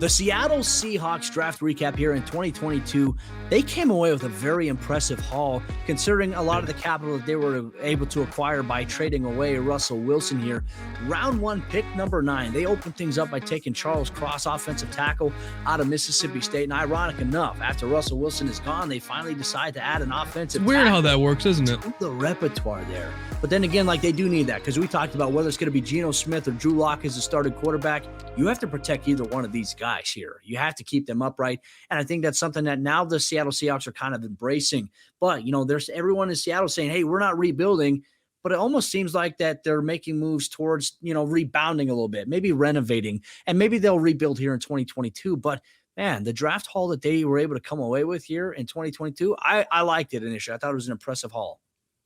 The Seattle Seahawks draft recap here in 2022, they came away with a very impressive haul considering a lot of the capital that they were able to acquire by trading away Russell Wilson here. Round one, pick number 9. They opened things up by taking Charles Cross, offensive tackle out of Mississippi State. And ironic enough, after Russell Wilson is gone, they finally decide to add an offensive Weird tackle how that works, isn't it? to the repertoire there. But then again, like they do need that because we talked about whether it's going to be Geno Smith or Drew Lock as the starting quarterback. You have to protect either one of these guys here. You have to keep them upright. And I think that's something that now the Seattle Seahawks are kind of embracing. But, there's everyone in Seattle saying, hey, we're not rebuilding. But it almost seems like that they're making moves towards, rebounding a little bit, maybe renovating, and maybe they'll rebuild here in 2022. But man, the draft haul that they were able to come away with here in 2022, I liked it initially. I thought it was an impressive haul.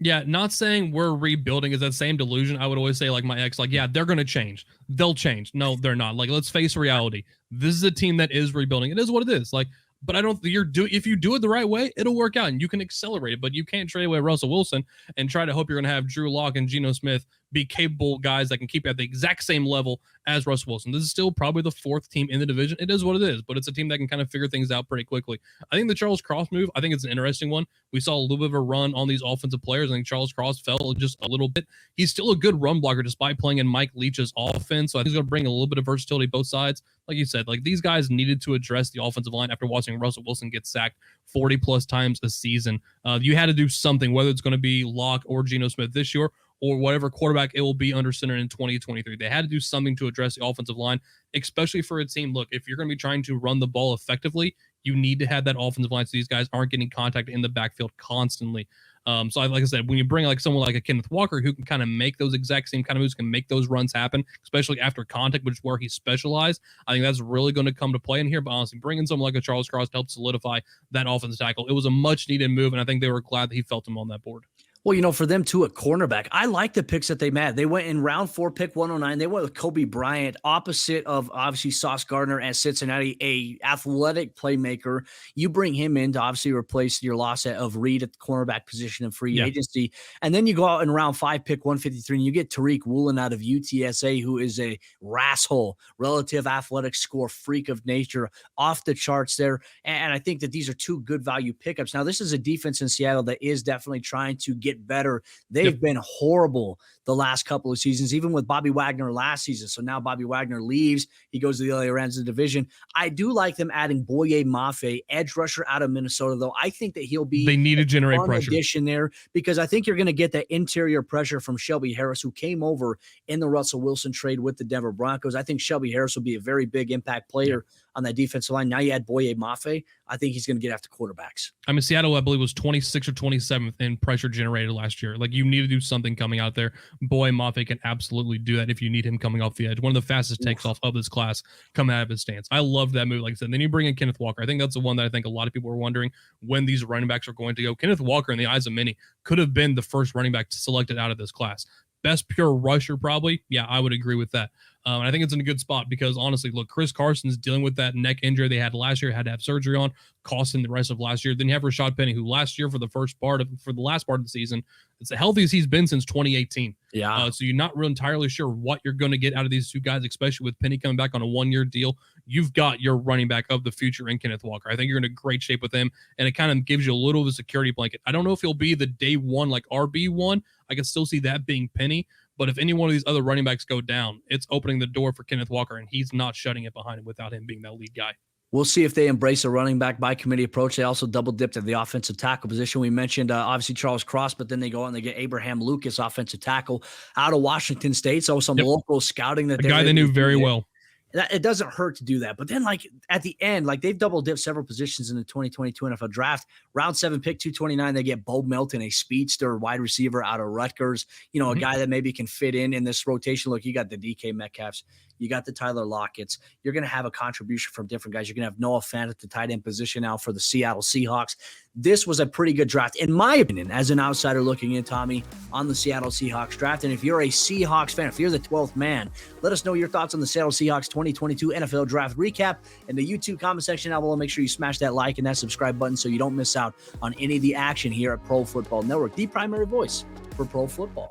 Yeah, not saying we're rebuilding is that same delusion. I would always say, like my ex, yeah, they're going to change. They'll change. No, they're not. Let's face reality. This is a team that is rebuilding. It is what it is. But if you do it the right way, it'll work out and you can accelerate it. But you can't trade away Russell Wilson and try to hope you're going to have Drew Lock and Geno Smith be capable guys that can keep at the exact same level as Russell Wilson. This is still probably the 4th team in the division. It is what it is, but it's a team that can kind of figure things out pretty quickly. I think the Charles Cross move, I think it's an interesting one. We saw a little bit of a run on these offensive players. I think Charles Cross fell just a little bit. He's still a good run blocker despite playing in Mike Leach's offense. So I think he's going to bring a little bit of versatility both sides. Like you said, these guys needed to address the offensive line after watching Russell Wilson get sacked 40 plus times a season. You had to do something, whether it's going to be Locke or Geno Smith this year or whatever quarterback it will be under center in 2023. They had to do something to address the offensive line, especially for a team. Look, if you're going to be trying to run the ball effectively, you need to have that offensive line so these guys aren't getting contact in the backfield constantly. Like I said, when you bring someone like a Kenneth Walker who can kind of make those exact same kind of moves, can make those runs happen, especially after contact, which is where he specialized, I think that's really going to come to play in here. But honestly, bringing someone like a Charles Cross to help solidify that offensive tackle, it was a much needed move, and I think they were glad that he felt him on that board. Well, for them too at cornerback, I like the picks that they made. They went in round 4, pick 109. They went with Kobe Bryant, opposite of obviously Sauce Gardner at Cincinnati, a athletic playmaker. You bring him in to obviously replace your loss of Reed at the cornerback position in free agency. And then you go out in round 5, pick 153, and you get Tariq Woolen out of UTSA, who is a rasshole, relative athletic score, freak of nature, off the charts there. And I think that these are 2 good value pickups. Now, this is a defense in Seattle that is definitely trying to get better. They've been horrible the last couple of seasons, even with Bobby Wagner last season. So now Bobby Wagner leaves. He goes to the LA Rams of the division. I do like them adding Boye Mafe, edge rusher out of Minnesota, though. I think that he'll be they need to generate pressure addition there because I think you're going to get that interior pressure from Shelby Harris, who came over in the Russell Wilson trade with the Denver Broncos. I think Shelby Harris will be a very big impact player on that defensive line. Now you add Boye Mafe. I think he's going to get after quarterbacks. I mean, Seattle, I believe, was 26th or 27th in pressure generated last year. You need to do something coming out there. Boye Mafe can absolutely do that if you need him coming off the edge. One of the fastest takes off of this class coming out of his stance. I love that move, like I said. And then you bring in Kenneth Walker. I think that's the one that I think a lot of people are wondering when these running backs are going to go. Kenneth Walker, in the eyes of many, could have been the first running back selected out of this class. Best pure rusher, probably. Yeah, I would agree with that. And I think it's in a good spot because, honestly, look, Chris Carson's dealing with that neck injury they had last year, had to have surgery on, cost him the rest of last year. Then you have Rashad Penny, who last year for the last part of the season, it's the healthiest he's been since 2018. Yeah. So you're not really entirely sure what you're going to get out of these 2 guys, especially with Penny coming back on a 1-year deal. You've got your running back of the future in Kenneth Walker. I think you're in a great shape with him, and it kind of gives you a little of a security blanket. I don't know if he'll be the day one, like RB1. I can still see that being Penny. But if any one of these other running backs go down, it's opening the door for Kenneth Walker, and he's not shutting it behind him without him being that lead guy. We'll see if they embrace a running back by committee approach. They also double dipped at the offensive tackle position. We mentioned obviously Charles Cross, but then they go out and they get Abraham Lucas, offensive tackle out of Washington State. So some local scouting that a guy they knew very well. It doesn't hurt to do that. But then, at the end, they've double dipped several positions in the 2022 NFL draft. Round 7, pick 229, they get Bo Melton, a speedster wide receiver out of Rutgers. A guy that maybe can fit in this rotation. Look, you got the DK Metcalfs. You got the Tyler Lockett's. You're going to have a contribution from different guys. You're going to have Noah Fant at the tight end position now for the Seattle Seahawks. This was a pretty good draft, in my opinion, as an outsider looking in, Tommy, on the Seattle Seahawks draft. And if you're a Seahawks fan, if you're the 12th man, let us know your thoughts on the Seattle Seahawks 2022 NFL Draft Recap in the YouTube comment section. I will make sure you smash that like and that subscribe button so you don't miss out on any of the action here at Pro Football Network, the primary voice for pro football.